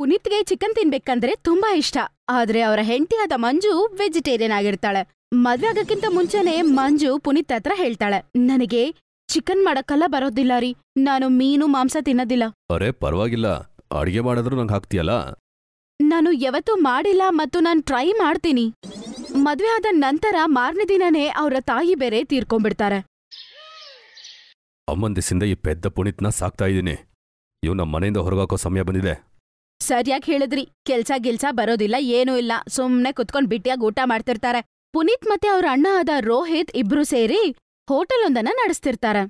ಪುನೀತ್ಗೆ chicken ತಿನ್ಬೇಕಂದ್ರೆ ತುಂಬಾ ಇಷ್ಟ. ಆದ್ರೆ ಅವರ ಹೆಂಡತಿಯಾದ ಮಂಜು ವೆಜಿಟೇರಿಯನ್ ಆಗಿರ್ತಾಳೆ. ಮದ್ವೆ ಆಗಕ್ಕಿಂತ ಮುಂಚೆನೆ ಮಂಜು ಪುನೀತ್ ಹತ್ರ ಹೇಳ್ತಾಳೆ, ನನಗೆ ಚಿಕನ್ ಮಾಡಕ್ಕೆಲ್ಲ ಬರೋದಿಲ್ಲ ರೀ, ನಾನು ಮೀನು ಮಾಂಸ ತಿನ್ನೋದಿಲ್ಲ. ಅರೆ ಪರವಾಗಿಲ್ಲ, ಅಡಿಗೆ ಮಾಡಿದ್ರು ನಂಗೆ ಹಾಕ್ತೀಯಲ್ಲ. ನಾನು ಯಾವತ್ತೂ ಮಾಡಿಲ್ಲ ಮತ್ತು ನಾನು ಟ್ರೈ ಮಾಡ್ತೀನಿ. ಮದ್ವೆ ಆದ ನಂತರ ಮಾರನೇ ದಿನನೇ ಅವರ ತಾಯಿ ಬೇರೆ ತೀರ್ಕೊಂಡ್ಬಿಡ್ತಾರೆ. ಅಮ್ಮನ್ ದಿಸಿಂದ ಈ ಪೆದ್ದ ಪುನೀತ್ನ ಸಾಕ್ತಾ ಇದ್ದೀನಿ. ಇವ್ ನಮ್ಮ ಮನೆಯಿಂದ ಹೊರಗಾಕೋ ಸಮಯ ಬಂದಿದೆ. ಸರಿಯಾಗಿ ಹೇಳಿದ್ರಿ, ಕೆಲ್ಸ ಬರೋದಿಲ್ಲ, ಏನೂ ಇಲ್ಲ, ಸುಮ್ನೆ ಕುತ್ಕೊಂಡ್ ಬಿಟ್ಟಿಯಾಗಿ ಊಟ ಮಾಡ್ತಿರ್ತಾರೆ. ಪುನೀತ್ ಮತ್ತೆ ಅವ್ರ ಅಣ್ಣ ಆದ ರೋಹಿತ್ ಇಬ್ರು ಸೇರಿ ಹೋಟೆಲ್ ಒಂದನ್ನ ನಡೆಸ್ತಿರ್ತಾರೆ.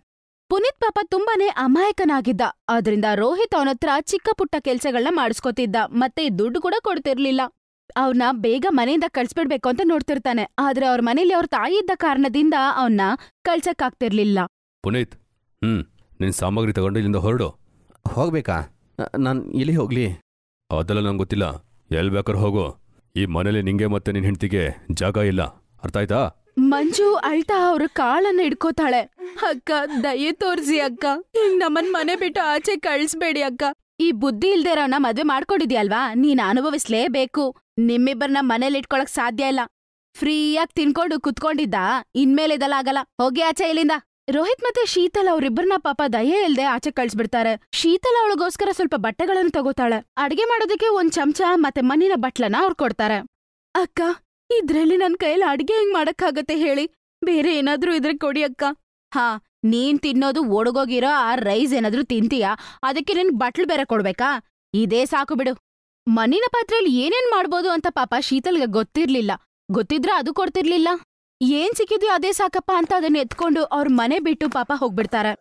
ಪುನೀತ್ ಪಾಪ ತುಂಬಾನೇ ಅಮಾಯಕನಾಗಿದ್ದ. ಆದ್ರಿಂದ ರೋಹಿತ್ ಅವನತ್ರ ಚಿಕ್ಕ ಪುಟ್ಟ ಕೆಲ್ಸಗಳನ್ನ ಮಾಡಿಸ್ಕೊತಿದ್ದ, ಮತ್ತೆ ದುಡ್ಡು ಕೂಡ ಕೊಡ್ತಿರ್ಲಿಲ್ಲ. ಅವನ್ನ ಬೇಗ ಮನೆಯಿಂದ ಕಳ್ಸ್ಬಿಡ್ಬೇಕು ಅಂತ ನೋಡ್ತಿರ್ತಾನೆ. ಆದ್ರೆ ಅವ್ರ ಮನೇಲಿ ಅವ್ರ ತಾಯಿ ಇದ್ದ ಕಾರಣದಿಂದ ಅವನ್ನ ಕಳ್ಸಕ್ಕಾಗ್ತಿರ್ಲಿಲ್ಲ. ಪುನೀತ್, ನಿನ್ ಸಾಮಗ್ರಿ ತಗೊಂಡು ಇಲ್ಲಿಂದ ಹೊರಡು. ಹೋಗ್ಬೇಕಾ? ನಾನ್ ಎಲ್ಲಿ ಹೋಗ್ಲಿ? ಅದೆಲ್ಲ ನಂಗೆ ಗೊತ್ತಿಲ್ಲ, ಎಲ್ ಬೇಕಾದ್ರೂ ಹೋಗು. ಈ ಮನೇಲಿ ನಿಂಗೆ ಮತ್ತೆ ನಿನ್ ಹೆಂಡತಿಗೆ ಜಾಗ ಇಲ್ಲ, ಅರ್ಥ ಆಯ್ತಾ? ಮಂಜು ಅಳ್ತಾ ಅವ್ರ ಕಾಳನ್ನ ಹಿಡ್ಕೋತಾಳೆ. ಅಕ್ಕ, ದಯೆ ತೋರ್ಸಿ ಅಕ್ಕ, ಹಿಂಗ್ ನಮ್ಮನ್ ಮನೆ ಬಿಟ್ಟು ಆಚೆ ಕಳ್ಸ್ಬೇಡಿ ಅಕ್ಕ. ಈ ಬುದ್ಧಿ ಇಲ್ದೇರವನ್ನ ಮದ್ವೆ ಮಾಡ್ಕೊಂಡಿದ್ಯಲ್ವಾ, ನೀನ್ ಅನುಭವಿಸ್ಲೇಬೇಕು. ನಿಮ್ಮಿಬ್ಬರನ್ನ ಮನೇಲಿ ಇಟ್ಕೊಳಕ್ ಸಾಧ್ಯ ಇಲ್ಲ. ಫ್ರೀಯಾಗಿ ತಿನ್ಕೊಂಡು ಕುತ್ಕೊಂಡಿದ್ದ, ಇನ್ಮೇಲೆ ಇದೆಲ್ಲ ಆಗಲ್ಲ. ಹೋಗಿ ಆಚೆ ಇಲ್ಲಿಂದ. ರೋಹಿತ್ ಮತ್ತೆ ಶೀತಲ್ ಅವ್ರಿಬ್ಬರನ್ನ ಪಾಪ ದಯೆ ಇಲ್ದೆ ಆಚೆ ಕಳ್ಸ್ಬಿಡ್ತಾರೆ. ಶೀತಲ್ ಅವಳಿಗೋಸ್ಕರ ಸ್ವಲ್ಪ ಬಟ್ಟೆಗಳನ್ನು ತಗೋತಾಳೆ. ಅಡ್ಗೆ ಮಾಡೋದಕ್ಕೆ ಒಂದ್ ಚಮಚ ಮತ್ತೆ ಮಣ್ಣಿನ ಬಟ್ಲನ್ನ ಅವ್ರು ಕೊಡ್ತಾರೆ. ಅಕ್ಕ, ಇದ್ರಲ್ಲಿ ನನ್ ಕೈಯಲ್ಲಿ ಅಡ್ಗೆ ಹೆಂಗ್ ಮಾಡಕ್ಕಾಗತ್ತೆ ಹೇಳಿ? ಬೇರೆ ಏನಾದ್ರೂ ಇದ್ರೆ ಕೊಡಿ ಅಕ್ಕ. ಹಾ, ನೀನ್ ತಿನ್ನೋದು ಒಡಗೋಗಿರೋ ಆ ರೈಸ್ ಏನಾದ್ರೂ ತಿಂತೀಯಾ? ಅದಕ್ಕೆ ನಿನ್ ಬಟ್ಲು ಬೇರೆ ಕೊಡ್ಬೇಕಾ? ಇದೇ ಸಾಕು ಬಿಡು. ಮಣ್ಣಿನ ಪಾತ್ರೆಯಲ್ಲಿ ಏನೇನ್ ಮಾಡ್ಬೋದು ಅಂತ ಪಾಪ ಶೀತಲ್ಗೆ ಗೊತ್ತಿರ್ಲಿಲ್ಲ. ಗೊತ್ತಿದ್ರೆ ಅದು ಕೊಡ್ತಿರ್ಲಿಲ್ಲ. ಏನ್ ಸಿಕ್ಕಿದ್ಯೋ ಅದೇ ಸಾಕಪ್ಪ ಅಂತ ಅದನ್ನ ಎತ್ಕೊಂಡು ಅವ್ರ ಮನೆ ಬಿಟ್ಟು ಪಾಪ ಹೋಗ್ಬಿಡ್ತಾರೆ.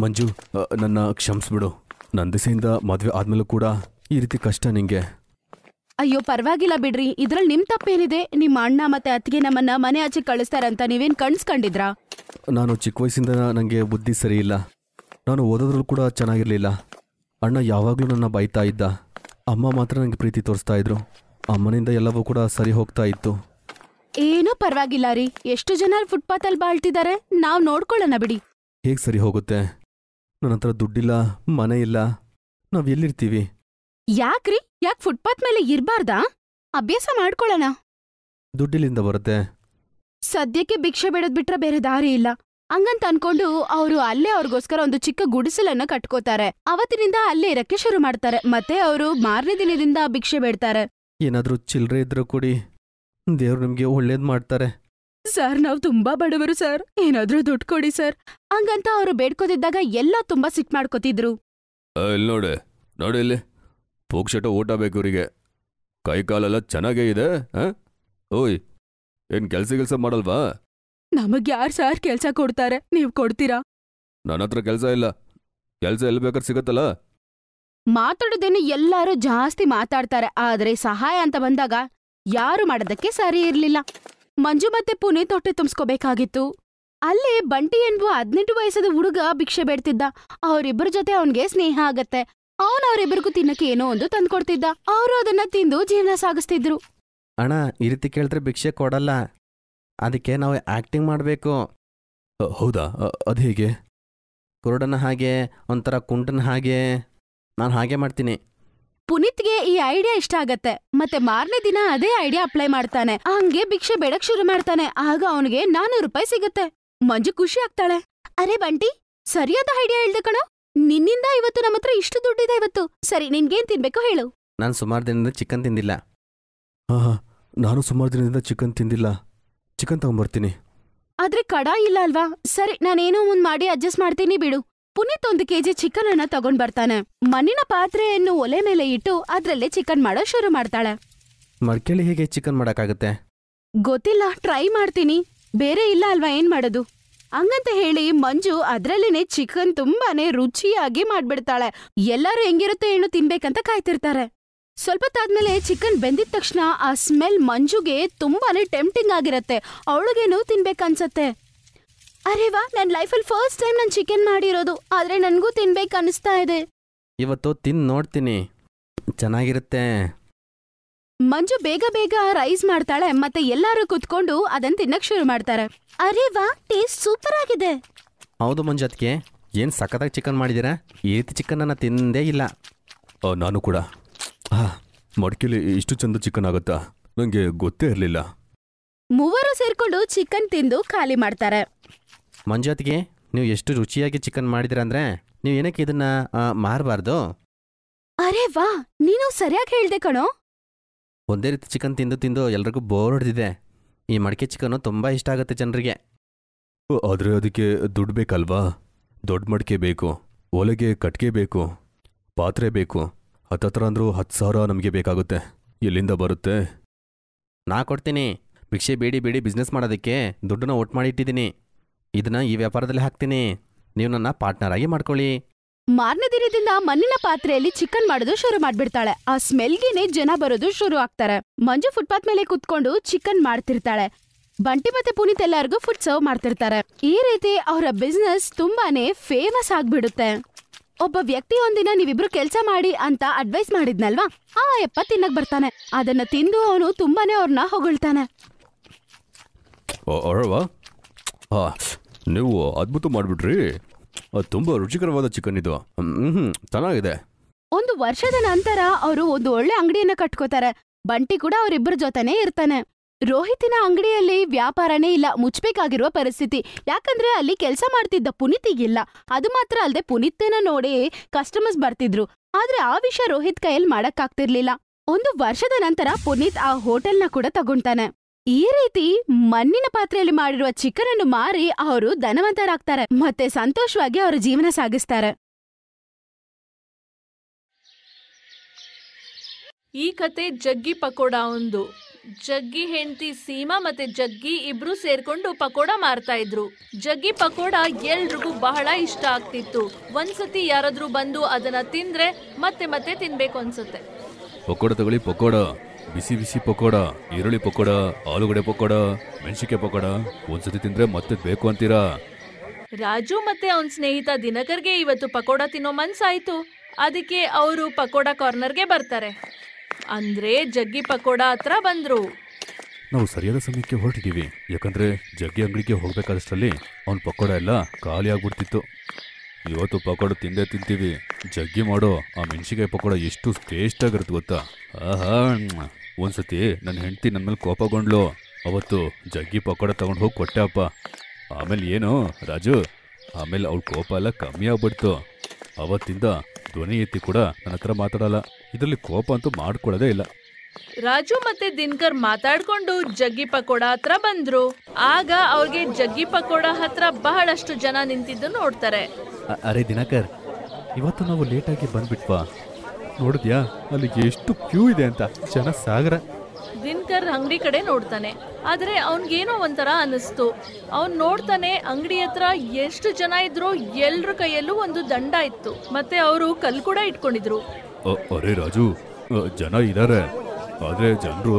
ಮಂಜು, ನನ್ನ ಕ್ಷಮಿಸ್ಬಿಡು. ನನ್ನ ದಿಸೆಯಿಂದ ಮದ್ವೆ ಆದ್ಮೇಲೂ ಕೂಡ ಈ ರೀತಿ ಕಷ್ಟ ನಿಂಗೆ. ಅಯ್ಯೋ ಪರವಾಗಿಲ್ಲ ಬಿಡ್ರಿ, ಇದ್ರಲ್ಲಿ ನಿಮ್ ತಪ್ಪೇನಿದೆ? ನಿಮ್ಮ ಅಣ್ಣ ಮತ್ತೆ ಅತ್ತಿಗೆ ನಮ್ಮನ್ನ ಮನೆ ಆಚೆ ಕಳಿಸ್ತಾರಂತ ನೀವೇನ್ ಕಣ್ಸ್ಕೊಂಡಿದ್ರಾ? ನಾನು ಚಿಕ್ಕ ವಯಸ್ಸಿಂದ ನನಗೆ ಬುದ್ಧಿ ಸರಿ ಇಲ್ಲ. ನಾನು ಓದೋದ್ರಲ್ಲೂ ಕೂಡ ಚೆನ್ನಾಗಿರ್ಲಿಲ್ಲ. ಅಣ್ಣ ಯಾವಾಗ್ಲೂ ನನ್ನ ಬೈತಾ ಇದ್ದ. ಅಮ್ಮ ಮಾತ್ರ ನನಗೆ ಪ್ರೀತಿ ತೋರಿಸ್ತಾ ಇದ್ರು. ಅಮ್ಮನಿಂದ ಎಲ್ಲವೂ ಕೂಡ ಸರಿ ಹೋಗ್ತಾ ಇತ್ತು. ಏನೂ ಪರವಾಗಿಲ್ಲ ರೀ, ಎಷ್ಟು ಜನ ಫುಟ್ಪಾತ್ ಅಲ್ಲಿ ಬಾಳ್ತಿದ್ದಾರೆ, ನಾವ್ ನೋಡ್ಕೊಳ್ಳೋಣ ಬಿಡಿ. ಹೇಗ್ ಸರಿ ಹೋಗುತ್ತೆ? ನನ್ನ ಹತ್ರ ದುಡ್ಡಿಲ್ಲ, ಮನೆ ಇಲ್ಲ, ನಾವ್ ಎಲ್ಲಿರ್ತೀವಿ? ಯಾಕ್ರಿ, ಯಾಕ್ ಫುಟ್ಪಾತ್ ಮೇಲೆ ಇರ್ಬಾರ್ದಾ? ಅಭ್ಯಾಸ ಮಾಡ್ಕೊಳ್ಳೋಣ. ದುಡ್ಡಿಲಿಂದ ಬರುತ್ತೆ. ಸದ್ಯಕ್ಕೆ ಭಿಕ್ಷೆ ಬೇಡದ್ ಬಿಟ್ರೆ ಬೇರೆ ದಾರಿ ಇಲ್ಲ. ಹಂಗಂತ ಅನ್ಕೊಂಡು ಅವರು ಅಲ್ಲೇ ಅವ್ರಿಗೋಸ್ಕರ ಒಂದು ಚಿಕ್ಕ ಗುಡಿಸಲನ್ನ ಕಟ್ಕೋತಾರೆ. ಅವತ್ತಿನಿಂದ ಅಲ್ಲೇ ಇರಕ್ಕೆ ಶುರು ಮಾಡ್ತಾರೆ. ಮತ್ತೆ ಅವರು ಮಾರನೇ ದಿನದಿಂದ ಭಿಕ್ಷೆ ಬೇಡ್ತಾರೆ. ಏನಾದ್ರೂ ಚಿಲ್ಲರೆ ಇದ್ರೂ ಕೊಡಿ, ದೇವ್ರು ನಿಮ್ಗೆ ಒಳ್ಳೇದ್ ಮಾಡ್ತಾರೆ. ಸರ್, ನಾವ್ ತುಂಬಾ ಬಡವರು ಸರ್, ಏನಾದ್ರೂ ದುಡ್ಡು ಕೊಡಿ ಸರ್. ಹಂಗಂತ ಅವರು ಬೇಡ್ಕೋತಿದ್ದಾಗ ಎಲ್ಲ ತುಂಬಾ ಸಿಟ್ ಮಾಡ್ಕೋತಿದ್ರು. ಇಲ್ಲಿ ನೋಡಿ ಇಲ್ಲಿ, ಪೋಕ್ಷಟ ಊಟ ಬೇಕು ಇವರಿಗೆ. ಕೈ ಕಾಲೆಲ್ಲ ಚೆನ್ನಾಗೇ ಇದೆ. ಓಯ್, ಏನ್ ಕೆಲ್ಸ ಮಾಡಲ್ವಾ? ನಮಗ್ ಯಾರ್ ಸಾರ್ ಕೆಲ್ಸ ಕೊಡ್ತಾರೆ? ನೀವ್ ಕೊಡ್ತೀರಾ? ನನ್ನ ಹತ್ರ ಕೆಲ್ಸ ಇಲ್ಲ. ಕೆಲ್ಸ ಎಲ್ಲಿ ಬೇಕಾದ್ರೆ ಸಿಗತ್ತಲ್ಲ. ಮಾತಾಡೋದೇನು ಎಲ್ಲಾರು ಜಾಸ್ತಿ ಮಾತಾಡ್ತಾರೆ, ಆದ್ರೆ ಸಹಾಯ ಅಂತ ಬಂದಾಗ ಯಾರು ಮಾಡೋದಕ್ಕೆ ಸರಿ ಇರ್ಲಿಲ್ಲ. ಮಂಜು ಮತ್ತೆ ಪುನೀತ್ ಹೊಟ್ಟೆ ತುಂಬಿಸ್ಕೋಬೇಕಾಗಿತ್ತು. ಅಲ್ಲೇ ಬಂಟಿ ಎನ್ನುವ 18 ವಯಸ್ಸದ ಹುಡುಗ ಭಿಕ್ಷೆ ಬೇಡ್ತಿದ್ದ. ಅವರಿಬ್ಬರ ಜೊತೆ ಅವನ್ಗೆ ಸ್ನೇಹ ಆಗತ್ತೆ. ಅವರಿಬ್ಬರಿಗೂ ತಿನ್ನಕ್ಕೆ ಏನೋ ಒಂದು ತಂದ್ಕೊಡ್ತಿದ್ದ. ಅವರು ಅದನ್ನ ತಿಂದು ಜೀವನ ಸಾಗಿಸ್ತಿದ್ರು. ಅಣ್ಣ, ಈ ರೀತಿ ಕೇಳಿದ್ರೆ ಭಿಕ್ಷೆ ಕೊಡಲ್ಲ, ಅದಕ್ಕೆ ನಾವು ಆಕ್ಟಿಂಗ್ ಮಾಡಬೇಕು. ಹೌದಾ? ಅದು ಹೇಗೆ? ಕುರುಡನ ಹಾಗೆ, ಒಂಥರ ಕುಂಟನ ಹಾಗೆ. ನಾನು ಹಾಗೆ ಮಾಡ್ತೀನಿ. ಪುನೀತ್ಗೆ ಈ ಐಡಿಯಾ ಇಷ್ಟ ಆಗತ್ತೆ. ಮತ್ತೆ ಮಾರನೇ ದಿನ ಅದೇ ಐಡಿಯಾ ಅಪ್ಲೈ ಮಾಡ್ತಾನೆ. ಹಂಗೆ ಭಿಕ್ಷೆ ಬೇಡಕ್ ಶುರು ಮಾಡ್ತಾನೆ. ಆಗ ಅವನಿಗೆ 400 ರೂಪಾಯಿ ಸಿಗತ್ತೆ. ಮಂಜು ಖುಷಿ ಆಗ್ತಾಳೆ. ಅರೆ ಬಂಟಿ, ಸರಿಯಾದ ಐಡಿಯಾ ಹೇಳ್ದೆ ಕಣೋ. ನಿನ್ನಿಂದ ಇವತ್ತು ನಮ್ಮ ಹತ್ರ ಇಷ್ಟು ದುಡ್ಡಿದೆ ಇವತ್ತು. ಸರಿ, ನಿನ್ಗೇನ್ ತಿನ್ಬೇಕೋ ಹೇಳು. ನಾನು ಸುಮಾರು ದಿನದಿಂದ ಚಿಕನ್ ತಿಂದಿಲ್ಲ. ಹಾ, ನಾನು ಸುಮಾರು ದಿನದಿಂದ ಚಿಕನ್ ತಿಂದಿಲ್ಲ. ಚಿಕನ್ ತಗೊಂಬರ್ತೀನಿ. ಆದ್ರೆ ಕಡಾಯಿ ಇಲ್ಲ ಅಲ್ವಾ? ಸರಿ, ನಾನೇನೋ ಒಂದ್ ಮಾಡಿ ಅಡ್ಜಸ್ಟ್ ಮಾಡ್ತೀನಿ ಬಿಡು. ಪುನೀತ್ 1 ಕೆಜಿ ಚಿಕನ್ ಅನ್ನ ತಗೊಂಡ್ ಬರ್ತಾನೆ. ಮಣ್ಣಿನ ಪಾತ್ರೆಯನ್ನು ಒಲೆ ಮೇಲೆ ಇಟ್ಟು ಅದ್ರಲ್ಲೇ ಚಿಕನ್ ಮಾಡೋ ಶುರು ಮಾಡ್ತಾಳೆ. ಮಡ್ಕೆಲಿ ಹೇಗೆ ಚಿಕನ್ ಮಾಡಕ್ಕಾಗತ್ತೆ? ಗೊತ್ತಿಲ್ಲ, ಟ್ರೈ ಮಾಡ್ತೀನಿ. ಬೇರೆ ಇಲ್ಲ ಅಲ್ವಾ, ಏನ್ ಮಾಡೋದು? ಹಂಗಂತ ಹೇಳಿ ಮಂಜು ಅದ್ರಲ್ಲೇನೆ ಚಿಕನ್ ತುಂಬಾನೇ ರುಚಿಯಾಗಿ ಮಾಡ್ಬಿಡ್ತಾಳೆ. ಎಲ್ಲರೂ ಹೆಂಗಿರುತ್ತೆ ಏನು ತಿನ್ಬೇಕಂತ ಕಾಯ್ತಿರ್ತಾರೆ. ಸ್ವಲ್ಪ ತಾದ್ಮೇಲೆ ಚಿಕನ್ ಬೆಂದಿದ ತಕ್ಷಣ ಆ ಸ್ಮೆಲ್ ಮಂಜುಗೆ ತುಂಬಾನೇ ಟೆಂಪ್ಟಿಂಗ್ ಆಗಿರತ್ತೆ. ಅವಳಿಗೇನು ತಿನ್ಬೇಕನ್ಸತ್ತೆ. ಅರೆ ವಾ, ನನ್ನ ಲೈಫಲ್ಲಿ ಫಸ್ಟ್ ಟೈಮ್ ನಾನು ಚಿಕನ್ ಮಾಡಿರೋದು, ಆದ್ರೆ ನನ್ಗೂ ತಿನ್ಬೇಕು ಅನಿಸ್ತಾ ಇದೆ. ಇವತ್ತು ತಿಂದು ನೋಡ್ತೀನಿ, ಚೆನ್ನಾಗಿರುತ್ತೆ. ಮಂಜು ಬೇಗ ಬೇಗ ರೈಸ್ ಮಾಡ್ತಾಳೆ. ಮತ್ತೆ ಎಲ್ಲರೂ ಕುತ್ಕೊಂಡು ಅದನ್ನ ತಿನ್ನಕ್ ಶುರು ಮಾಡ್ತಾರೆ. ಅರೆ ವಾ, ಟೇಸ್ಟ್ ಸೂಪರ್ ಆಗಿದೆ. ಹೌದು ಮಂಜು, ಅದಕ್ಕೆ ಏನ್ ಸಖತ್ತಾಗಿ ಚಿಕನ್ ಮಾಡಿದೀರಾ. ಈ ರೀತಿ ಚಿಕನ್ ಅನ್ನ ತಿಂದೇ ಇಲ್ಲ. ನಾನು ಕೂಡ ಮಡಿಕೆಲಿ ಇಷ್ಟು ಚಂದ ಚಿಕನ್ ಆಗುತ್ತಾ? ನನಗೆ ಗೊತ್ತೇ ಇರಲಿಲ್ಲ. ಮೂವರು ಸೇರ್ಕೊಂಡು ಚಿಕನ್ ತಿಂದು ಖಾಲಿ ಮಾಡ್ತಾರೆ. ಮಂಜುತ್ಗೆ ನೀವು ಎಷ್ಟು ರುಚಿಯಾಗಿ ಚಿಕನ್ ಮಾಡಿದಿರ ಅಂದ್ರೆ ನೀವು ಏನಕ್ಕೆ ಇದನ್ನ ಮಾರಬಾರ್ದು? ಅರೆ ವಾ, ನೀನು ಸರಿಯಾಗಿ ಹೇಳ್ದೆ ಕಣೋ. ಒಂದೇ ರೀತಿ ಚಿಕನ್ ತಿಂದು ತಿಂದು ಎಲ್ರಿಗೂ ಬೋರ್ ಹೊಡೆದಿದೆ. ಈ ಮಡಿಕೆ ಚಿಕನ್ನು ತುಂಬ ಇಷ್ಟ ಆಗುತ್ತೆ ಜನರಿಗೆ. ಆದರೆ ಅದಕ್ಕೆ ದುಡ್ಡು ಬೇಕಲ್ವಾ? ದೊಡ್ಡ ಮಡಿಕೆ ಬೇಕು, ಒಲೆಗೆ ಕಟ್ಗೆ ಬೇಕು, ಪಾತ್ರೆ ಬೇಕು. ಹತ್ತತ್ರ ಅಂದ್ರೂ 10,000 ನಮಗೆ ಬೇಕಾಗುತ್ತೆ. ಎಲ್ಲಿಂದ ಬರುತ್ತೆ? ನಾ ಕೊಡ್ತೀನಿ. ಭಿಕ್ಷೆ ಬೇಡಿ ಬೇಡಿ ಬಿಸ್ನೆಸ್ ಮಾಡೋದಕ್ಕೆ ದುಡ್ಡನ್ನ ಒಟ್ಟು ಮಾಡಿ ಇಟ್ಟಿದ್ದೀನಿ. ಇದನ್ನ ಈ ವ್ಯಾಪಾರದಲ್ಲಿ ಹಾಕ್ತೀನಿ. ನೀವು ನನ್ನ ಪಾರ್ಟ್ನರ್ ಆಗಿ ಮಾಡ್ಕೊಳ್ಳಿ. ಮಾರನೇ ದಿನದಿಂದ ಮಣ್ಣಿನ ಪಾತ್ರೆಯಲ್ಲಿ ಚಿಕನ್ ಮಾಡೋದು ಶುರು ಮಾಡ್ಬಿಡ್ತಾಳೆ. ಆ ಸ್ಮೆಲ್ಗೆನೆ ಜನ ಬರೋದು ಶುರು ಆಗ್ತಾರೆ. ಮಂಜು ಫುಟ್ಪಾತ್ ಮೇಲೆ ಕುತ್ಕೊಂಡು ಚಿಕನ್ ಮಾಡ್ತಿರ್ತಾಳೆ. ಬಂಟಿ ಮತ್ತೆ ಪುನೀತ್ ಎಲ್ಲರಿಗೂ ಫುಡ್ ಸರ್ವ್ ಮಾಡ್ತಿರ್ತಾರೆ. ಈ ರೀತಿ ಅವರ ಬಿಸ್ನೆಸ್ ತುಂಬಾನೇ ಫೇಮಸ್ ಆಗ್ಬಿಡುತ್ತೆ. ಒಬ್ಬ ವ್ಯಕ್ತಿ ಒಂದಿನ ನೀವಿಬ್ರು ಕೆಲ್ಸ ಮಾಡಿ ಅಂತ ಅಡ್ವೈಸ್ ಮಾಡಿದ್ನಲ್ವಾ, ಆ ಯಪ್ಪ ತಿನ್ನಕ್ ಬರ್ತಾನೆ. ಅದನ್ನ ತಿಂದು ಅವನು ತುಂಬಾನೇ ಅವ್ರನ್ನ ಹೊಗಳ್ತಾನೆ. ಅರವಾ, ನೀವು ಅದ್ಭುತ ಮಾಡಿಬಿಟ್ರಿ. ಅದು ತುಂಬ ರುಚಿಕರವಾದ ಚಿಕನ್ ಇದು. ಚೆನ್ನಾಗಿದೆ. ಒಂದು ವರ್ಷದ ನಂತರ ಅವರು ಒಂದು ಒಳ್ಳೆ ಅಂಗಡಿಯನ್ನ ಕಟ್ಕೋತಾರೆ. ಬಂಟಿ ಕೂಡ ಅವರಿಬ್ಬರ ಜೊತೆನೇ ಇರ್ತಾನೆ. ರೋಹಿತಿನ ಅಂಗಡಿಯಲ್ಲಿ ವ್ಯಾಪಾರನೇ ಇಲ್ಲ, ಮುಚ್ಬೇಕಾಗಿರುವ ಪರಿಸ್ಥಿತಿ. ಯಾಕಂದ್ರೆ ಅಲ್ಲಿ ಕೆಲಸ ಮಾಡ್ತಿದ್ದ ಪುನೀತಿಗಿಲ್ಲ. ಅದು ಮಾತ್ರ ಅಲ್ಲದೆ ಪುನೀತನ ನೋಡಿ ಕಸ್ಟಮರ್ಸ್ ಬರ್ತಿದ್ರು. ಆದ್ರೆ ಆ ವಿಷಯ ರೋಹಿತ್ ಕೈಯಲ್ಲಿ ಮಾಡಕ್ಕಾಗ್ತಿರ್ಲಿಲ್ಲ. ಒಂದು ವರ್ಷದ ನಂತರ ಪುನೀತ್ ಆ ಹೋಟೆಲ್ನ ಕೂಡ ತಗೊಂತಾನೆ. ಈ ರೀತಿ ಮಣ್ಣಿನ ಪಾತ್ರೆಯಲ್ಲಿ ಮಾಡಿರುವ ಚಿಕನ್ ಅನ್ನು ಮಾರಿ ಅವರು ಧನವಂತರಾಗ್ತಾರೆ ಮತ್ತೆ ಸಂತೋಷವಾಗಿ ಅವರ ಜೀವನ ಸಾಗಿಸ್ತಾರೆ. ಈ ಕತೆ ಜಗ್ಗಿ ಪಕೋಡ ಒಂದು. ಜಗ್ಗಿ ಹೆಂಡತಿ ಸೀಮಾ ಮತ್ತೆ ಜಗ್ಗಿ ಇಬ್ರು ಸೇರ್ಕೊಂಡು ಪಕೋಡ ಮಾರ್ತಾ ಇದ್ರು. ಜಗ್ಗಿ ಪಕೋಡ ಎಲ್ರಿಗೂ ಬಹಳ ಇಷ್ಟ ಆಗ್ತಿತ್ತು. ಒಂದ್ಸತಿ ಯಾರಾದ್ರೂ ಬಂದು ಅದನ್ನ ತಿಂದ್ರೆ ಮತ್ತೆ ಮತ್ತೆ ತಿನ್ಬೇಕು ಅನ್ಸುತ್ತೆ. ಪಕೋಡ ತಗೊಳ್ಳಿ, ಪಕೋಡ, ಬಿಸಿ ಬಿಸಿ ಪಕೋಡ, ಈರುಳ್ಳಿ ಪಕೋಡ, ಆಲೂಗಡ್ಡೆ ಪಕೋಡ, ಮೆಣಸಿನ್ಕಾಯಿ ಪಕೋಡ. ಒಂದ್ಸತಿ ತಿಂದ್ರೆ ಮತ್ತೆ ಬೇಕು ಅಂತೀರಾ? ರಾಜು ಮತ್ತೆ ಅವನ್ ಸ್ನೇಹಿತ ದಿನಕರ್ಗೆ ಇವತ್ತು ಪಕೋಡ ತಿನ್ನೋ ಮನ್ಸಾಯ್ತು. ಅದಕ್ಕೆ ಅವರು ಪಕೋಡ ಕಾರ್ನರ್ಗೆ ಬರ್ತಾರೆ. ಅಂದ್ರೆ ಜಗ್ಗಿ ಪಕೋಡ ಹತ್ರ ಬಂದ್ರು. ನಾವು ಸರಿಯಾದ ಸಮಯಕ್ಕೆ ಹೊರಟಿದ್ದೀವಿ. ಯಾಕಂದ್ರೆ ಜಗ್ಗಿ ಅಂಗಡಿಗೆ ಹೋಗ್ಬೇಕಾದಷ್ಟರಲ್ಲಿ ಅವ್ನ ಪಕೋಡ ಎಲ್ಲ ಖಾಲಿ ಆಗ್ಬಿಡ್ತಿತ್ತು. ಇವತ್ತು ಪಕೋಡ ತಿಂದೇ ತಿಂತೀವಿ. ಜಗ್ಗಿ ಮಾಡೋ ಆ ಮೆಣಸಿನ್ಕಾಯಿ ಪಕೋಡ ಎಷ್ಟು ಟೇಸ್ಟ್ ಆಗಿರುತ್ತೆ ಗೊತ್ತಾ? ಒಂದ್ಸತಿ ನನ್ನ ಹೆಂಡತಿ ನನ್ನ ಮೇಲೆ ಕೋಪಗೊಂಡ್ಲು. ಅವತ್ತು ಜಗ್ಗಿ ಪಕೋಡ ತಗೊಂಡು ಹೋಗಿ ಕೊಟ್ಟೆ ಅಪ್ಪ. ಆಮೇಲೆ ಏನು ರಾಜು, ಆಮೇಲೆ ಅವ್ಳ ಕೋಪ ಎಲ್ಲ ಕಮ್ಮಿ ಆಗ್ಬಿಡ್ತು. ಅವತ್ತಿಂದ ಧ್ವನಿ ಎತ್ತಿ ಕೂಡ ನನ್ನ ಹತ್ರ ಮಾತಾಡಲ್ಲ. ಇದರಲ್ಲಿ ಕೋಪ ಅಂತೂ ಮಾಡ್ಕೊಳ್ಳೋದೇ ಇಲ್ಲ. ರಾಜು ಮತ್ತೆ ದಿನಕರ್ ಮಾತಾಡ್ಕೊಂಡು ಜಗ್ಗಿ ಪಕೋಡ ಹತ್ರ ಬಂದ್ರು. ಆಗ ಅವ್ರಿಗೆ ಜಗ್ಗಿ ಪಕೋಡ ಹತ್ರ ಬಹಳಷ್ಟು ಜನ ನಿಂತಿದ್ದು ನೋಡ್ತಾರೆ. ಅರೆ ದಿನಕರ್, ಇವತ್ತು ನಾವು ಲೇಟಾಗಿ ಬಂದ್ಬಿಟ್ವಾ? ನೋಡಿದ್ಯಾ ಅಲ್ಲಿ ಎಷ್ಟು ಕ್ಯೂ ಇದೆ ಅಂತ, ಜನ ಸಾಗರ. ದಿನಕರ್ ಅಂಗಡಿ ಕಡೆ ನೋಡ್ತಾನೆ. ಆದ್ರೆ ಅವನ್ಗೇನೋ ಒಂಥರ ಅನ್ನಿಸ್ತು. ಅವ್ನ್ ನೋಡ್ತಾನೆ ಅಂಗಡಿ ಹತ್ರ ಎಷ್ಟು ಜನ ಇದ್ರು ಎಲ್ರ ಕೈಯಲ್ಲೂ ಒಂದು ದಂಡ ಇತ್ತು. ಮತ್ತೆ ಅವರು ಕಲ್ ಕೂಡ ಇಟ್ಕೊಂಡಿದ್ರು. ಅರೆ ರಾಜು, ಜನ ಇದಾರೆ, ಆದ್ರೆ ಜನರು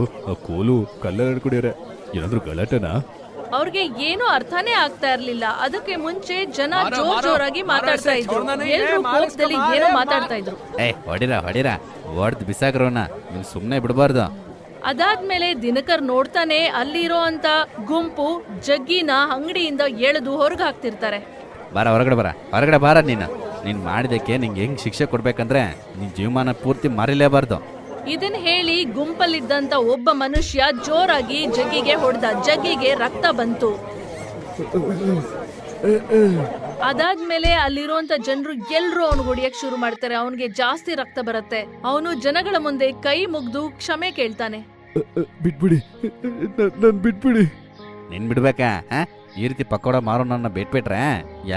ಕೋಲು ಕಲ್ಲ ಹಿಡ್ಕೊಂಡಿದ್ದಾರೆ. ಏನಾದ್ರು ಗಲಾಟೆನಾ? ಅವ್ರಿಗೆ ಏನು ಅರ್ಥನೇ ಆಗ್ತಾ ಇರ್ಲಿಲ್ಲ. ಅದಕ್ಕೆ ಮುಂಚೆ ಜನ ಜೋರಾಗಿ ಮಾತಾಡ್ತಾ ಇದ್ರು. ಎಲ್ರು ಕೋಪದಲ್ಲಿ ಏನೋ ಮಾತಾಡ್ತಾ ಇದ್ರು. ಹೊಡಿರ ಹೊಡ್ದು ಬಿಸಾಕ್ರೋನ, ನೀವು ಸುಮ್ಮನೆ ಬಿಡಬಾರ್ದು. ಅದಾದ್ಮೇಲೆ ದಿನಕರ್ ನೋಡ್ತಾನೆ ಅಲ್ಲಿರೋ ಅಂತ ಗುಂಪು ಜಗ್ಗಿನ ಅಂಗಡಿಯಿಂದ ಎಳೆದು ಹೊರಗೆ ಹಾಕ್ತಿರ್ತಾರೆ. ಹೊರಗಡೆ ಬಾರ. ನೀನ್ ಮಾಡಿದಕ್ಕೆ ನಿಂಗೆ ಹೆಂಗ್ ಶಿಕ್ಷೆ ಕೊಡ್ಬೇಕಂದ್ರೆ ನಿನ್ ಜೀವಮಾನ ಪೂರ್ತಿ ಮಾರಿಲೇಬಾರ್ದು. ಇದನ್ ಹೇಳಿ ಗುಂಪಲ್ಲಿದ್ದಂತ ಒಬ್ಬ ಮನುಷ್ಯ ಜೋರಾಗಿ ಜಗ್ಗಿಗೆ ಹೊಡೆದ. ಜಗ್ಗಿಗೆ ರಕ್ತ ಬಂತು. ಅದಾದ್ಮೇಲೆ ಅಲ್ಲಿರುವಂತ ಜನರು ಎಲ್ರು ಅವ್ನು ಹೊಡಿಯಕ್ ಶುರು ಮಾಡ್ತಾರೆ. ಅವನಿಗೆ ಜಾಸ್ತಿ ರಕ್ತ ಬರುತ್ತೆ. ಅವನು ಜನಗಳ ಮುಂದೆ ಕೈ ಮುಗ್ದು ಕ್ಷಮೆ ಕೇಳ್ತಾನೆ. ಬಿಟ್ಬಿಡಿ, ನನ್ ಬಿಟ್ಬಿಡಿ. ನಿನ್ ಬಿಡ್ಬೇಕಾ? ಈ ರೀತಿ ಪಕೋಡ ಮಾರೋ ನನ್ನ ಬಿಟ್ಬಿಟ್ರೆ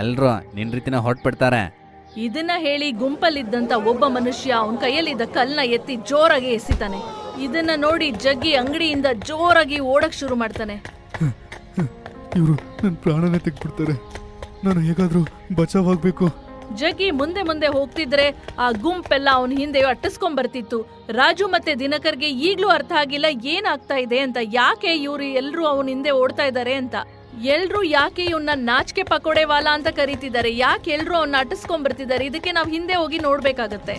ಎಲ್ರು ನಿನ್ ರೀತಿನ ಹೊಟ್ಬಿಡ್ತಾರೆ. ಇದನ್ನ ಹೇಳಿ ಗುಂಪಲ್ಲಿದ್ದಂತ ಒಬ್ಬ ಮನುಷ್ಯ ಅವನ ಕೈಯಲ್ಲಿದ್ದ ಕಲ್ನ ಎತ್ತಿ ಜೋರಾಗಿ ಎಸಿತಾನೆ. ಇದನ್ನ ನೋಡಿ ಜಗ್ಗಿ ಅಂಗಡಿಯಿಂದ ಜೋರಾಗಿ ಓಡಕ್ ಶುರು ಮಾಡ್ತಾನೆ. ಇವರು ನನ್ನ ಪ್ರಾಣನೇ ತೆಗ್ಬಿಡ್ತಾರೆ, ನಾನು ಹೇಗಾದ್ರೂ ಬಚಾವಾಗ್ಬೇಕು. ಜಗ್ಗಿ ಮುಂದೆ ಮುಂದೆ ಹೋಗ್ತಿದ್ರೆ ಆ ಗುಂಪೆಲ್ಲ ಅವನ ಹಿಂದೆ ಅಟ್ಟಿಸ್ಕೊಂಡ್ ಬರ್ತಿತ್ತು. ರಾಜು ಮತ್ತೆ ದಿನಕರ್ಗೆ ಈಗ್ಲೂ ಅರ್ಥ ಆಗಿಲ್ಲ ಏನಾಗ್ತಾ ಇದೆ ಅಂತ. ಯಾಕೆ ಇವ್ರು ಎಲ್ರು ಅವನ ಹಿಂದೆ ಓಡ್ತಾ ಇದ್ದಾರೆ ಅಂತ. ಎಲ್ರು ಯಾಕೆ ಇವನ್ನ ನಾಚಿಕೆ ಪಕೋಡೆವಾಲ ಅಂತ ಕರೀತಿದ್ದಾರೆ? ಯಾಕೆ ಎಲ್ರು ಅವನ್ನ ಅಟ್ಟಿಸ್ಕೊಂಡ್ ಬರ್ತಿದ್ದಾರೆ? ಇದಕ್ಕೆ ನಾವ್ ಹಿಂದೆ ಹೋಗಿ ನೋಡ್ಬೇಕಾಗತ್ತೆ.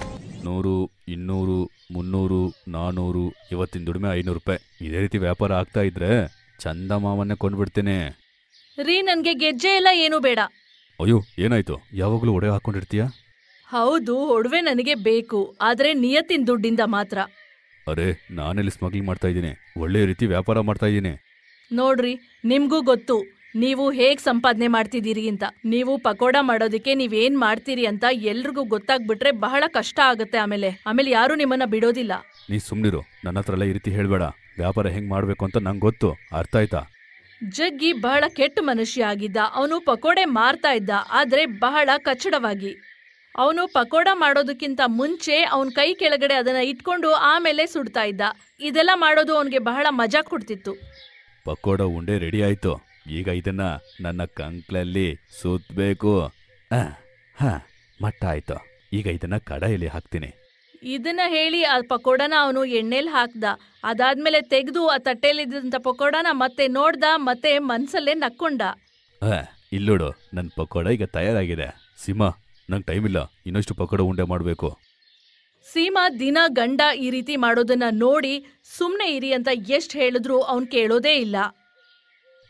100, 200, 300, 400, ಇವತ್ತಿನ ದುಡಿಮೆ 500 ರೂಪಾಯಿ. ಇದೇ ರೀತಿ ವ್ಯಾಪಾರ ಆಗ್ತಾ ಇದ್ರೆ ಚಂದ ಮಾವನ್ನೇ ಕೊಂಡ್ಬಿಡ್ತೇನೆ. ರೀ, ನನ್ಗೆ ಗೆಜ್ಜೆ ಎಲ್ಲ ಏನು ಬೇಡ. ಅಯ್ಯೋ, ಏನಾಯ್ತು? ಯಾವಾಗ್ಲೂ ಒಡೆ ಹಾಕೊಂಡಿರ್ತೀಯ? ಹೌದು, ಒಡವೆ ನನಗೆ ಬೇಕು, ಆದ್ರೆ ನಿಯತ್ತಿನ ದುಡ್ಡಿಂದ ಮಾತ್ರ. ಅರೆ, ನಾನೆಲ್ಲಿ ಸ್ಮಗ್ಲಿಂಗ್ ಮಾಡ್ತಾ ಇದ್ದೀನಿ, ಒಳ್ಳೆ ರೀತಿ ವ್ಯಾಪಾರ ಮಾಡ್ತಾ ಇದ್ದೀನಿ. ನೋಡ್ರಿ, ನಿಮ್ಗೂ ಗೊತ್ತು ನೀವು ಹೇಗ್ ಸಂಪಾದನೆ ಮಾಡ್ತಿದ್ದೀರಿ ಅಂತ. ನೀವು ಪಕೋಡ ಮಾಡೋದಕ್ಕೆ ನೀವೇನ್ ಮಾಡ್ತೀರಿ ಅಂತ ಎಲ್ರಿಗೂ ಗೊತ್ತಾಗ್ಬಿಟ್ರೆ ಬಹಳ ಕಷ್ಟ ಆಗುತ್ತೆ. ಆಮೇಲೆ ಯಾರು ನಿಮ್ಮನ್ನ ಬಿಡೋದಿಲ್ಲ. ನೀ ಸುಮ್ನಿರು, ನನ್ನ ಹತ್ರ ಎಲ್ಲ ಈ ರೀತಿ ಹೇಳ್ಬೇಡ. ವ್ಯಾಪಾರ ಹೆಂಗ್ ಮಾಡ್ಬೇಕು ಅಂತ ನಂಗೆ ಗೊತ್ತು, ಅರ್ಥ ಆಯ್ತಾ? ಜಗ್ಗಿ ಬಹಳ ಕೆಟ್ಟ ಮನುಷ್ಯ ಆಗಿದ್ದ. ಅವನು ಪಕೋಡೆ ಮಾರ್ತಾ ಇದ್ದ, ಆದ್ರೆ ಬಹಳ ಕಚ್ಚಡವಾಗಿ. ಅವನು ಪಕೋಡ ಮಾಡೋದಕ್ಕಿಂತ ಮುಂಚೆ ಅವನ್ ಕೈ ಕೆಳಗಡೆ ಅದನ್ನ ಇಟ್ಕೊಂಡು ಆಮೇಲೆ ಸುಡ್ತಾ ಇದ್ದ. ಇದೆಲ್ಲ ಮಾಡೋದು ಅವನ್ಗೆ ಬಹಳ ಮಜಾ ಕೊಡ್ತಿತ್ತು. ಪಕೋಡ ಉಂಡೆ ರೆಡಿ ಆಯ್ತು. ಈಗ ಇದನ್ನ ನನ್ನ ಕಂಕ್ಲಲ್ಲಿ ಸುತ್ತಬೇಕು. ಮಟ್ಟ ಆಯ್ತು. ಈಗ ಇದನ್ನ ಕಡಾಯಲ್ಲಿ ಹಾಕ್ತೀನಿ. ಇದನ್ನ ಹೇಳಿ ಆ ಪಕೋಡನ ಅವನು ಎಣ್ಣೆಲ್ ಹಾಕ್ದ. ಅದಾದ್ಮೇಲೆ ತೆಗೆದು ಆ ತಟ್ಟೆಲಿದ್ದಂತ ಪಕೋಡನ ಮತ್ತೆ ನೋಡ್ದ, ಮತ್ತೆ ಮನ್ಸಲ್ಲೇ ನಕ್ಕೊಂಡ. ಇಲ್ಲೋಡು, ನನ್ನ ಪಕೋಡ ಈಗ ತಯಾರಾಗಿದೆ. ಸೀಮಾ, ನಂಗೆ ಟೈಮ್ ಇಲ್ಲ, ಇನ್ನಷ್ಟು ಪಕೋಡ ಉಂಡೆ ಮಾಡಬೇಕು. ಸೀಮಾ ದಿನ ಗಂಡ ಈ ರೀತಿ ಮಾಡೋದನ್ನ ನೋಡಿ ಸುಮ್ನೆ ಇರಿ ಅಂತ ಎಷ್ಟ್ ಹೇಳಿದ್ರು ಅವ್ನ್ ಕೇಳೋದೇ ಇಲ್ಲ.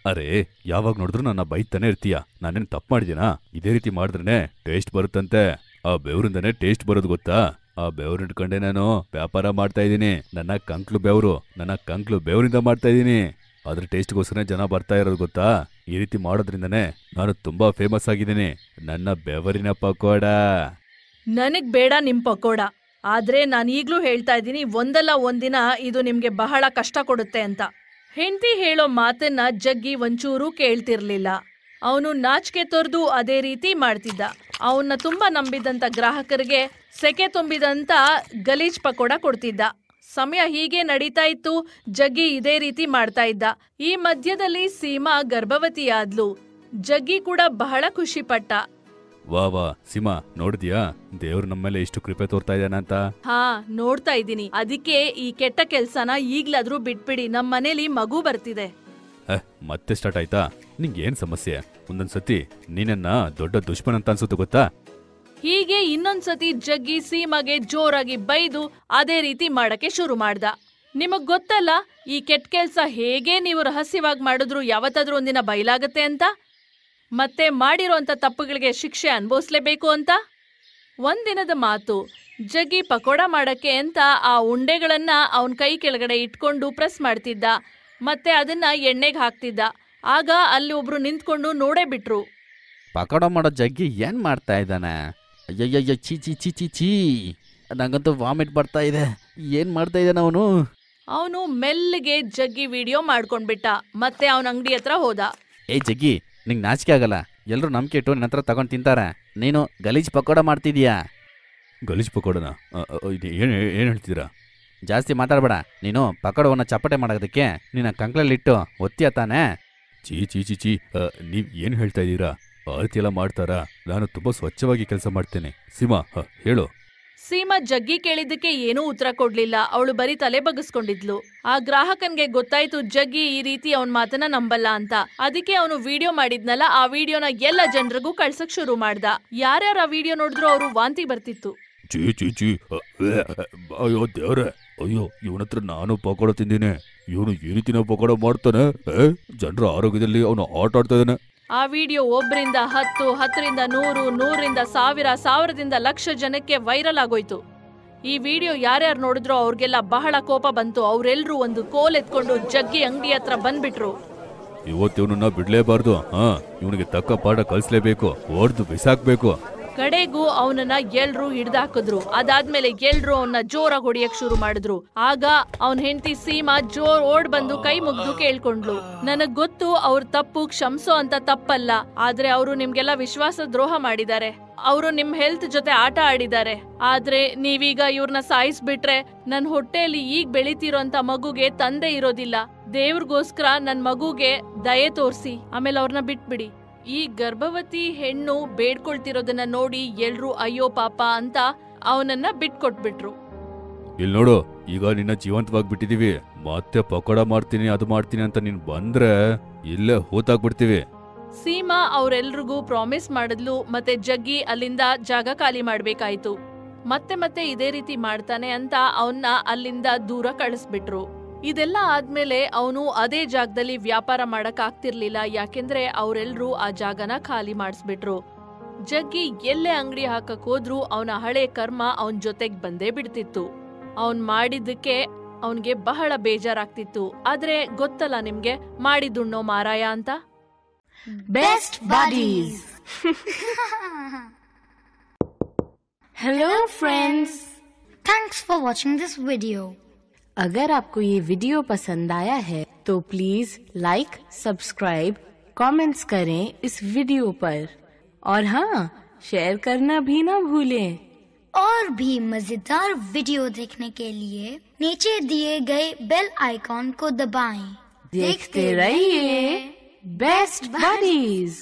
ಅರೆ, ಯಾವಾಗ ನೋಡಿದ್ರು ನನ್ನ ಬೈತಾನೆ ಇರ್ತೀಯ. ನಾನೇನು ತಪ್ಪು ಮಾಡಿದ್ದೀನಾ? ಇದೇ ರೀತಿ ಮಾಡಿದ್ರೇನೆ ಟೇಸ್ಟ್ ಬರುತ್ತಂತೆ. ಆ ಬೆವರಿಂದನೇ ಟೇಸ್ಟ್ ಬರೋದು ಗೊತ್ತಾ? ಆ ಬೆವ್ರು ಇಟ್ಕೊಂಡೆ ನಾನು ವ್ಯಾಪಾರ ಮಾಡ್ತಾ ಇದ್ದೀನಿ. ನನ್ನ ಕಂಕ್ಲು ಬೆವರಿಂದ ಮಾಡ್ತಾ ಇದ್ದೀನಿ. ಅದ್ರ ಟೇಸ್ಟ್ಗೋಸ್ಕರ ಜನ ಬರ್ತಾ ಇರೋದು ಗೊತ್ತಾ? ಈ ರೀತಿ ಮಾಡೋದ್ರಿಂದನೇ ನಾನು ತುಂಬಾ ಫೇಮಸ್ ಆಗಿದ್ದೀನಿ. ನನ್ನ ಬೆವರಿನ ಪಕೋಡ. ನನಗ್ ಬೇಡ ನಿಮ್ ಪಕೋಡ, ಆದ್ರೆ ನಾನು ಈಗ್ಲೂ ಹೇಳ್ತಾ ಇದ್ದೀನಿ, ಒಂದಲ್ಲ ಒಂದಿನ ಇದು ನಿಮ್ಗೆ ಬಹಳ ಕಷ್ಟ ಕೊಡುತ್ತೆ ಅಂತ. ಹೆಂಡತಿ ಹೇಳೋ ಮಾತನ್ನ ಜಗ್ಗಿ ಒಂಚೂರು ಕೇಳ್ತಿರ್ಲಿಲ್ಲ. ಅವನು ನಾಚಿಕೆ ತೊರೆದು ಅದೇ ರೀತಿ ಮಾಡ್ತಿದ್ದ. ಅವನ್ನ ತುಂಬಾ ನಂಬಿದಂತ ಗ್ರಾಹಕರಿಗೆ ಸೆಕೆ ತುಂಬಿದಂತ ಗಲೀಜ್ ಪಕೋಡ ಕೊಡ್ತಿದ್ದ. ಸಮಯ ಹೀಗೆ ನಡೀತಾ ಇತ್ತು. ಜಗ್ಗಿ ಇದೇ ರೀತಿ ಮಾಡ್ತಾ ಇದ್ದ. ಈ ಮಧ್ಯದಲ್ಲಿ ಸೀಮಾ ಗರ್ಭವತಿಯಾದ್ಲು. ಜಗ್ಗಿ ಕೂಡ ಬಹಳ ಖುಷಿ ಪಟ್ಟ. ವಾ ಸೀಮಾ, ನೋಡಿದ್ಯಾ ದೇವ್ರು ನಮ್ಮೇಲೆ ಎಷ್ಟು ಕೃಪೆ ತೋರ್ತಾ ಇದ್ದಾನಂತ? ಹಾ, ನೋಡ್ತಾ ಇದ್ದೀನಿ. ಅದಕ್ಕೆ ಈ ಕೆಟ್ಟ ಕೆಲ್ಸನ ಈಗ್ಲಾದ್ರೂ ಬಿಟ್ಬಿಡಿ. ನಮ್ ಮನೇಲಿ ಮಗು ಬರ್ತಿದೆ. ಮತ್ತೆ ಸ್ಟಾರ್ಟ್ ಆಯ್ತಾ? ನಿಂಗೇನ್ ಸಮಸ್ಯೆ? ಒಂದೊಂದ್ಸತಿ ನೀನನ್ನ ದೊಡ್ಡ ದುಶ್ಮನ್ ಅಂತ ಅನ್ಸುತ್ತೆ ಗೊತ್ತಾ? ಹೀಗೆ ಇನ್ನೊಂದ್ಸತಿ ಜಗ್ಗಿ ಸೀಮಾಗೆ ಜೋರಾಗಿ ಬೈದು ಅದೇ ರೀತಿ ಮಾಡಕ್ಕೆ ಶುರು ಮಾಡ್ದ. ನಿಮಗ್ ಗೊತ್ತಲ್ಲ, ಈ ಕೆಟ್ಟ ಕೆಲ್ಸ ಹೇಗೆ ನೀವು ರಹಸ್ಯವಾಗಿ ಮಾಡಿದ್ರು ಯಾವತ್ತಾದ್ರೂ ಒಂದಿನ ಬಯಲಾಗತ್ತೆ ಅಂತ, ಮತ್ತೆ ಮಾಡಿರೋಂಥ ತಪ್ಪುಗಳಿಗೆ ಶಿಕ್ಷೆ ಅನುಭವಿಸ್ಲೇಬೇಕು ಅಂತ. ಒಂದಿನದ ಮಾತು, ಜಗ್ಗಿ ಪಕೋಡ ಮಾಡಕ್ಕೆ ಅಂತ ಆ ಉಂಡೆಗಳನ್ನ ಅವನ್ ಕೈ ಕೆಳಗಡೆ ಇಟ್ಕೊಂಡು ಪ್ರೆಸ್ ಮಾಡ್ತಿದ್ದ, ಮತ್ತೆ ಅದನ್ನ ಎಣ್ಣೆಗೆ ಹಾಕ್ತಿದ್ದ. ಆಗ ಅಲ್ಲಿ ಒಬ್ರು ನಿಂತ್ಕೊಂಡು ನೋಡೇ ಬಿಟ್ರು. ಪಕೋಡ ಮಾಡೋ ಜಗ್ಗಿ ಏನ್ ಮಾಡ್ತಾ ಇದ್ದಾನೆ? ಅಯ್ಯಯ್ಯ, ಚೀ ಚೀ ಚೀ ಚೀ ಚೀ, ನಂಗಂತೂ ವಾಮಿಟ್ ಬರ್ತಾ ಇದೆ. ಏನ್ ಮಾಡ್ತಾ ಇದ್ದಾನೆ ಅವನು? ಅವನು ಮೆಲ್ಲಿಗೆ ಜಗ್ಗಿ ವಿಡಿಯೋ ಮಾಡ್ಕೊಂಡ್ಬಿಟ್ಟ. ಮತ್ತೆ ಅವನ ಅಂಗಡಿ ಹತ್ರ ಹೋದ. ಏ ಜಗ್ಗಿ, ನಿಂಗೆ ನಾಚಿಕೆ ಆಗಲ್ಲ? ಎಲ್ಲರೂ ನಂಬಿಕೆ ಇಟ್ಟು ನಿನ್ನ ಹತ್ರ ತಗೊಂಡು ತಿಂತಾರೆ, ನೀನು ಗಲೀಜ್ ಪಕೋಡ ಮಾಡ್ತಿದ್ಯಾ? ಗಲೀಜ್ ಪಕೋಡನ? ಏನು ಹೇಳ್ತಿದ್ದೀರಾ? ಜಾಸ್ತಿ ಮಾತಾಡಬೇಡ. ನೀನು ಪಕೋಡವನ್ನು ಚಪ್ಪಟೆ ಮಾಡೋದಕ್ಕೆ ನಿನ್ನ ಕಂಕ್ಳಲ್ಲಿಟ್ಟು ಒತ್ತಿಯ ತಾನೆ? ಚೀ ಚೀ ಚೀ ಚೀ, ನೀವು ಏನು ಹೇಳ್ತಾ ಇದ್ದೀರಾ? ಆ ರೀತಿ ಎಲ್ಲ ಮಾಡ್ತಾರಾ? ನಾನು ತುಂಬ ಸ್ವಚ್ಛವಾಗಿ ಕೆಲಸ ಮಾಡ್ತೇನೆ. ಸೀಮಾ, ಹೇಳು. ಸೀಮಾ ಜಗ್ಗಿ ಕೇಳಿದ್ದಕ್ಕೆ ಏನೂ ಉತ್ತರ ಕೊಡ್ಲಿಲ್ಲ. ಅವಳು ಬರೀ ತಲೆ ಬಗ್ಗಿಸ್ಕೊಂಡಿದ್ಲು. ಆ ಗ್ರಾಹಕನ್ಗೆ ಗೊತ್ತಾಯ್ತು ಜಗ್ಗಿ ಈ ರೀತಿ ಅವನ್ ಮಾತನ್ನ ನಂಬಲ್ಲ ಅಂತ. ಅದಕ್ಕೆ ಅವನು ವಿಡಿಯೋ ಮಾಡಿದ್ನಲ್ಲ, ಆ ವಿಡಿಯೋನ ಎಲ್ಲ ಜನರಿಗೂ ಕಳ್ಸಕ್ ಶುರು ಮಾಡ್ದ. ಯಾರ್ಯಾರ ಆ ವಿಡಿಯೋ ನೋಡಿದ್ರು ಅವರು ವಾಂತಿ ಬರ್ತಿತ್ತು. ಚೀ ಚೀ ಚೀ, ಅಯ್ಯೋ ದೇವ್ರೆ, ಅಯ್ಯೋ ಇವನ ಹತ್ರ ನಾನು ಪಕೋಡ ತಿಂದಿನಿ. ಇವನು ಈ ರೀತಿನ ಪಕೋಡ ಮಾಡ್ತಾನೆ? ಜನರ ಆರೋಗ್ಯದಲ್ಲಿ ಅವನು ಆಟ ಆಡ್ತಾ ಇದ್ದಾನೆ. ಆ ವಿಡಿಯೋ 1ರಿಂದ 10, 10ರಿಂದ 100, 100ರಿಂದ 1000, 1000ದಿಂದ ಲಕ್ಷ ಜನಕ್ಕೆ ವೈರಲ್ ಆಗೋಯ್ತು. ಈ ವಿಡಿಯೋ ಯಾರ್ಯಾರು ನೋಡಿದ್ರೋ ಅವ್ರಿಗೆಲ್ಲ ಬಹಳ ಕೋಪ ಬಂತು. ಅವರೆಲ್ಲರೂ ಒಂದು ಕೋಲ್ ಎತ್ಕೊಂಡು ಜಗ್ಗಿ ಅಂಗಡಿ ಹತ್ರ ಬಂದ್ಬಿಟ್ರು. ಇವತ್ತಿವನನ್ನ ಬಿಡ್ಲೇಬಾರ್ದು. ಇವನಿಗೆ ತಕ್ಕ ಪಾಠ ಕಲಿಸ್ಲೇಬೇಕು, ಹೊಡೆದು ಬಿಸಾಕ್ಬೇಕು. ಕಡೆಗೂ ಅವನನ್ನ ಎಲ್ರು ಹಿಡ್ದಾಕಿದ್ರು. ಅದಾದ್ಮೇಲೆ ಎಲ್ರು ಅವನ್ನ ಜೋರಾಗಿ ಹೊಡಿಯಕ್ ಶುರು ಮಾಡಿದ್ರು. ಆಗ ಅವನ್ ಹೆಂಡತಿ ಸೀಮಾ ಜೋರ್ ಓಡ್ ಬಂದು ಕೈ ಮುಗ್ದು ಕೇಳ್ಕೊಂಡ್ಲು, ನನಗ್ ಗೊತ್ತು ಅವ್ರ ತಪ್ಪು ಕ್ಷಮ್ಸೋ ಅಂತ ತಪ್ಪಲ್ಲ, ಆದ್ರೆ ಅವರು ನಿಮ್ಗೆಲ್ಲ ವಿಶ್ವಾಸ ದ್ರೋಹ ಮಾಡಿದ್ದಾರೆ. ಅವರು ನಿಮ್ ಹೆಲ್ತ್ ಜೊತೆ ಆಟ ಆಡಿದ್ದಾರೆ. ಆದ್ರೆ ನೀವೀಗ ಇವ್ರನ್ನ ಸಾಯಿಸ್ಬಿಟ್ರೆ ನನ್ ಹೊಟ್ಟೆಯಲ್ಲಿ ಈಗ ಬೆಳಿತಿರೋಂತ ಮಗುಗೆ ತಂದೆ ಇರೋದಿಲ್ಲ. ದೇವ್ರಿಗೋಸ್ಕರ ನನ್ ಮಗುಗೆ ದಯೆ ತೋರ್ಸಿ, ಆಮೇಲೆ ಅವ್ರನ್ನ ಬಿಟ್ಬಿಡಿ. ಈ ಗರ್ಭವತಿ ಹೆಣ್ಣು ಬೇಡ್ಕೊಳ್ತಿರೋದನ್ನ ನೋಡಿ ಎಲ್ರು ಅಯ್ಯೋ ಪಾಪ ಅಂತ ಅವನನ್ನ ಬಿಟ್ಕೊಟ್ಬಿಟ್ರು. ಇಲ್ಲಿ ನೋಡು, ಈಗ ನಿನ್ನ ಜೀವಂತವಾಗಿ ಬಿಟ್ಟಿದೀವಿ. ಮತ್ತೆ ಪಕೋಡ ಮಾಡ್ತೀನಿ, ಅದು ಮಾಡ್ತೀನಿ ಅಂತ ನೀನ್ ಬಂದ್ರೆ ಇಲ್ಲೇ ಹೂತಾಕ್ಬಿಡ್ತೀವಿ. ಸೀಮಾ ಅವ್ರೆಲ್ರಿಗೂ ಪ್ರಾಮಿಸ್ ಮಾಡಿದ್ಲು. ಮತ್ತೆ ಜಗ್ಗಿ ಅಲ್ಲಿಂದ ಜಾಗ ಖಾಲಿ ಮಾಡ್ಬೇಕಾಯ್ತು. ಮತ್ತೆ ಇದೇ ರೀತಿ ಮಾಡ್ತಾನೆ ಅಂತ ಅವನ್ನ ಅಲ್ಲಿಂದ ದೂರ ಕಳಿಸ್ಬಿಟ್ರು. ಇದೆಲ್ಲ ಆದ್ಮೇಲೆ ಅವನು ಅದೇ ಜಾಗದಲ್ಲಿ ವ್ಯಾಪಾರ ಮಾಡಕ್ ಆಗ್ತಿರ್ಲಿಲ್ಲ. ಯಾಕೆಂದ್ರೆ ಅವರೆಲ್ಲರೂ ಆ ಜಾಗನ ಖಾಲಿ ಮಾಡಿಸ್ಬಿಟ್ರು. ಜಗ್ಗಿ ಎಲ್ಲೇ ಅಂಗಡಿ ಹಾಕಕ್ ಹೋದ್ರೂ ಅವನ ಹಳೆ ಕರ್ಮ ಅವನ್ ಜೊತೆಗ್ ಬಂದೇ ಬಿಡ್ತಿತ್ತು. ಅವನ್ ಮಾಡಿದ್ದಕ್ಕೆ ಅವನ್ಗೆ ಬಹಳ ಬೇಜಾರಾಗ್ತಿತ್ತು. ಆದ್ರೆ ಗೊತ್ತಲ್ಲ ನಿಮ್ಗೆ, ಮಾಡಿದುಣ್ಣೋ ಮಾರಾಯ ಅಂತ. Best buddies. Hello friends. Thanks for watching this video. अगर आपको ये वीडियो पसंद आया है तो प्लीज लाइक, सब्सक्राइब, कमेंट्स करें इस वीडियो पर और हाँ, शेयर करना भी ना भूलें। और भी मजेदार वीडियो देखने के लिए नीचे दिए गए बेल आइकॉन को दबाएं। देखते रहिए बेस्ट बडीज।